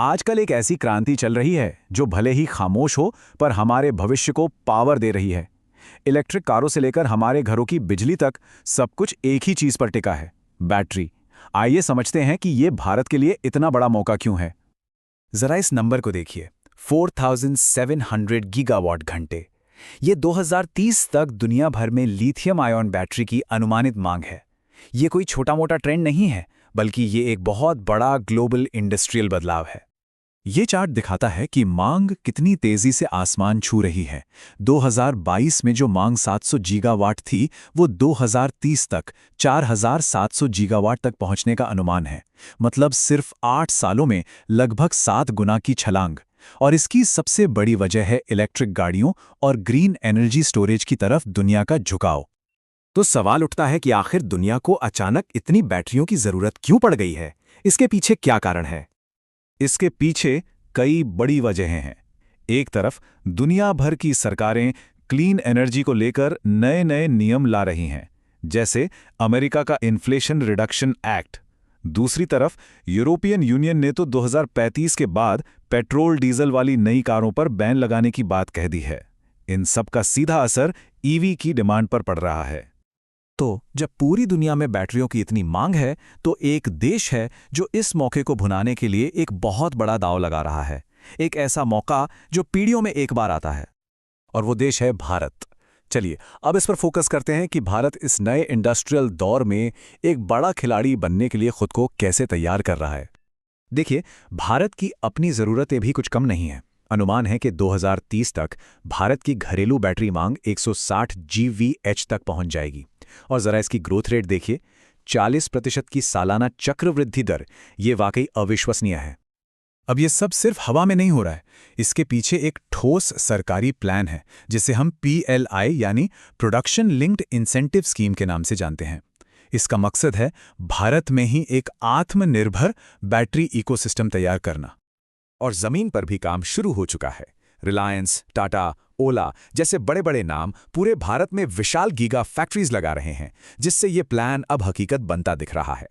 आजकल एक ऐसी क्रांति चल रही है जो भले ही खामोश हो पर हमारे भविष्य को पावर दे रही है। इलेक्ट्रिक कारों से लेकर हमारे घरों की बिजली तक सब कुछ एक ही चीज पर टिका है, बैटरी। आइए समझते हैं कि ये भारत के लिए इतना बड़ा मौका क्यों है। जरा इस नंबर को देखिए, 4700 गीगावाट घंटे। ये 2030 तक दुनिया भर में लिथियम आयन बैटरी की अनुमानित मांग है। ये कोई छोटा मोटा ट्रेंड नहीं है, बल्कि ये एक बहुत बड़ा ग्लोबल इंडस्ट्रियल बदलाव है। ये चार्ट दिखाता है कि मांग कितनी तेजी से आसमान छू रही है। 2022 में जो मांग 700 गीगावाट थी, वो 2030 तक 4700 गीगावाट तक पहुंचने का अनुमान है। मतलब सिर्फ 8 सालों में लगभग 7 गुना की छलांग। और इसकी सबसे बड़ी वजह है इलेक्ट्रिक गाड़ियों और ग्रीन एनर्जी स्टोरेज की तरफ दुनिया का झुकाव। तो सवाल उठता है कि आखिर दुनिया को अचानक इतनी बैटरियों की जरूरत क्यों पड़ गई है? इसके पीछे क्या कारण है? इसके पीछे कई बड़ी वजहें हैं। एक तरफ दुनिया भर की सरकारें क्लीन एनर्जी को लेकर नए नए नियम ला रही हैं, जैसे अमेरिका का इन्फ्लेशन रिडक्शन एक्ट। दूसरी तरफ यूरोपियन यूनियन ने तो 2035 के बाद पेट्रोल डीजल वाली नई कारों पर बैन लगाने की बात कह दी है। इन सब का सीधा असर ईवी की डिमांड पर पड़ रहा है। तो जब पूरी दुनिया में बैटरियों की इतनी मांग है, तो एक देश है जो इस मौके को भुनाने के लिए एक बहुत बड़ा दांव लगा रहा है। एक ऐसा मौका जो पीढ़ियों में एक बार आता है, और वो देश है भारत। चलिए अब इस पर फोकस करते हैं कि भारत इस नए इंडस्ट्रियल दौर में एक बड़ा खिलाड़ी बनने के लिए खुद को कैसे तैयार कर रहा है। देखिए, भारत की अपनी ज़रूरतें भी कुछ कम नहीं हैं। अनुमान है कि 2030 तक भारत की घरेलू बैटरी मांग 160 GVH तक पहुंच जाएगी। और ज़रा इसकी ग्रोथ रेट देखिए, 40% की सालाना चक्रवृद्धि दर। ये वाकई अविश्वसनीय है। अब ये सब सिर्फ हवा में नहीं हो रहा है, इसके पीछे एक ठोस सरकारी प्लान है, जिसे हम PLI यानी प्रोडक्शन लिंक्ड इंसेंटिव स्कीम के नाम से जानते हैं। इसका मकसद है भारत में ही एक आत्मनिर्भर बैटरी इकोसिस्टम तैयार करना। और जमीन पर भी काम शुरू हो चुका है। रिलायंस, टाटा, ओला जैसे बड़े बड़े नाम पूरे भारत में विशाल गीगा फैक्ट्रीज लगा रहे हैं, जिससे ये प्लान अब हकीकत बनता दिख रहा है।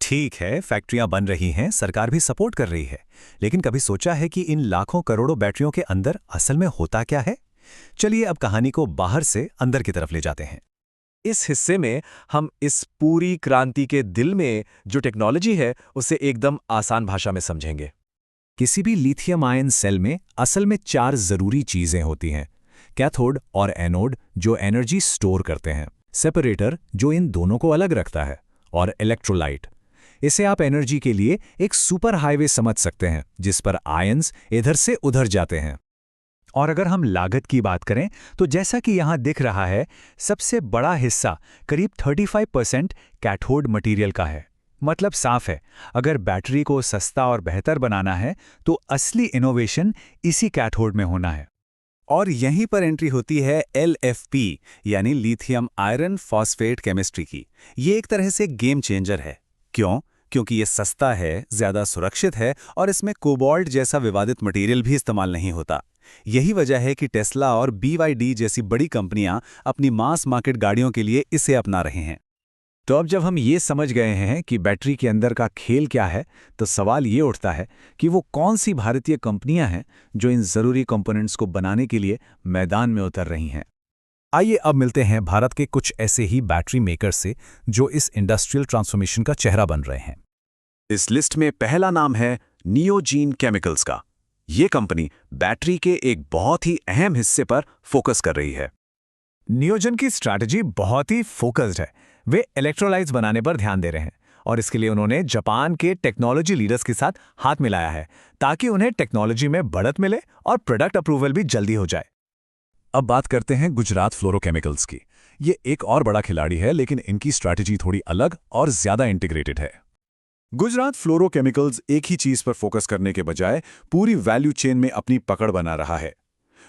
ठीक है, फैक्ट्रियां बन रही हैं, सरकार भी सपोर्ट कर रही है, लेकिन कभी सोचा है कि इन लाखों करोड़ों बैटरियों के अंदर असल में होता क्या है? चलिए अब कहानी को बाहर से अंदर की तरफ ले जाते हैं। इस हिस्से में हम इस पूरी क्रांति के दिल में जो टेक्नोलॉजी है, उसे एकदम आसान भाषा में समझेंगे। किसी भी लिथियम आयन सेल में असल में 4 जरूरी चीजें होती हैं। कैथोड और एनोड जो एनर्जी स्टोर करते हैं, सेपरेटर जो इन दोनों को अलग रखता है, और इलेक्ट्रोलाइट। इसे आप एनर्जी के लिए एक सुपर हाईवे समझ सकते हैं, जिस पर आयन्स इधर से उधर जाते हैं। और अगर हम लागत की बात करें, तो जैसा कि यहां दिख रहा है, सबसे बड़ा हिस्सा करीब 35% कैथोड मटेरियल का है। मतलब साफ है, अगर बैटरी को सस्ता और बेहतर बनाना है तो असली इनोवेशन इसी कैथोड में होना है। और यहीं पर एंट्री होती है LFP यानी लिथियम आयरन फॉस्फेट केमिस्ट्री की। ये एक तरह से गेम चेंजर है। क्यों? क्योंकि ये सस्ता है, ज्यादा सुरक्षित है और इसमें कोबाल्ट जैसा विवादित मटेरियल भी इस्तेमाल नहीं होता। यही वजह है कि टेस्ला और BYD जैसी बड़ी कंपनियां अपनी मास मार्केट गाड़ियों के लिए इसे अपना रहे हैं। तो अब जब हम ये समझ गए हैं कि बैटरी के अंदर का खेल क्या है, तो सवाल ये उठता है कि वो कौन सी भारतीय कंपनियां हैं जो इन जरूरी कंपोनेंट्स को बनाने के लिए मैदान में उतर रही हैं। आइए अब मिलते हैं भारत के कुछ ऐसे ही बैटरी मेकर से जो इस इंडस्ट्रियल ट्रांसफॉर्मेशन का चेहरा बन रहे हैं। इस लिस्ट में पहला नाम है नियोजीन केमिकल्स का। ये कंपनी बैटरी के एक बहुत ही अहम हिस्से पर फोकस कर रही है। नियोजन की स्ट्रैटेजी बहुत ही फोकस्ड है। वे इलेक्ट्रोलाइट्स बनाने पर ध्यान दे रहे हैं और इसके लिए उन्होंने जापान के टेक्नोलॉजी लीडर्स के साथ हाथ मिलाया है, ताकि उन्हें टेक्नोलॉजी में बढ़त मिले और प्रोडक्ट अप्रूवल भी जल्दी हो जाए। अब बात करते हैं गुजरात फ्लोरोकेमिकल्स की। ये एक और बड़ा खिलाड़ी है, लेकिन इनकी स्ट्रैटेजी थोड़ी अलग और ज्यादा इंटीग्रेटेड है। गुजरात फ्लोरोकेमिकल्स एक ही चीज पर फोकस करने के बजाय पूरी वैल्यू चेन में अपनी पकड़ बना रहा है।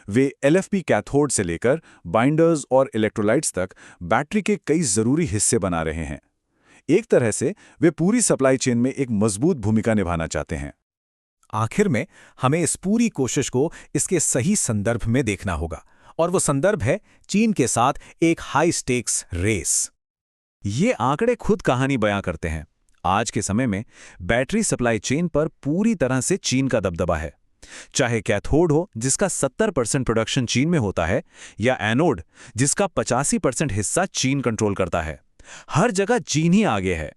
वे LFP कैथोड से लेकर बाइंडर्स और इलेक्ट्रोलाइट्स तक बैटरी के कई जरूरी हिस्से बना रहे हैं। एक तरह से वे पूरी सप्लाई चेन में एक मजबूत भूमिका निभाना चाहते हैं। आखिर में हमें इस पूरी कोशिश को इसके सही संदर्भ में देखना होगा, और वो संदर्भ है चीन के साथ एक हाई स्टेक्स रेस। ये आंकड़े खुद कहानी बयां करते हैं। आज के समय में बैटरी सप्लाई चेन पर पूरी तरह से चीन का दबदबा है। चाहे कैथोड हो, जिसका 70% प्रोडक्शन चीन में होता है, या एनोड, जिसका 85% हिस्सा चीन कंट्रोल करता है, हर जगह चीन ही आगे है।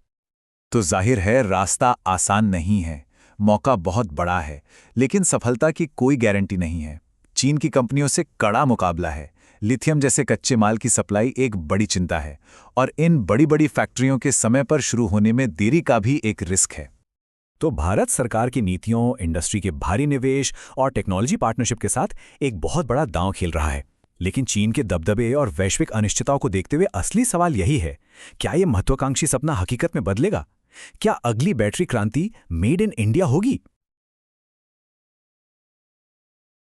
तो जाहिर है रास्ता आसान नहीं है, मौका बहुत बड़ा है, लेकिन सफलता की कोई गारंटी नहीं है। चीन की कंपनियों से कड़ा मुकाबला है। लिथियम जैसे कच्चे माल की सप्लाई एक बड़ी चिंता है, और इन बड़ी बड़ी फैक्ट्रियों के समय पर शुरू होने में देरी का भी एक रिस्क है। तो भारत सरकार की नीतियों, इंडस्ट्री के भारी निवेश और टेक्नोलॉजी पार्टनरशिप के साथ एक बहुत बड़ा दांव खेल रहा है। लेकिन चीन के दबदबे और वैश्विक अनिश्चितताओं को देखते हुए असली सवाल यही है, क्या ये महत्वाकांक्षी सपना हकीकत में बदलेगा? क्या अगली बैटरी क्रांति मेड इन इंडिया होगी?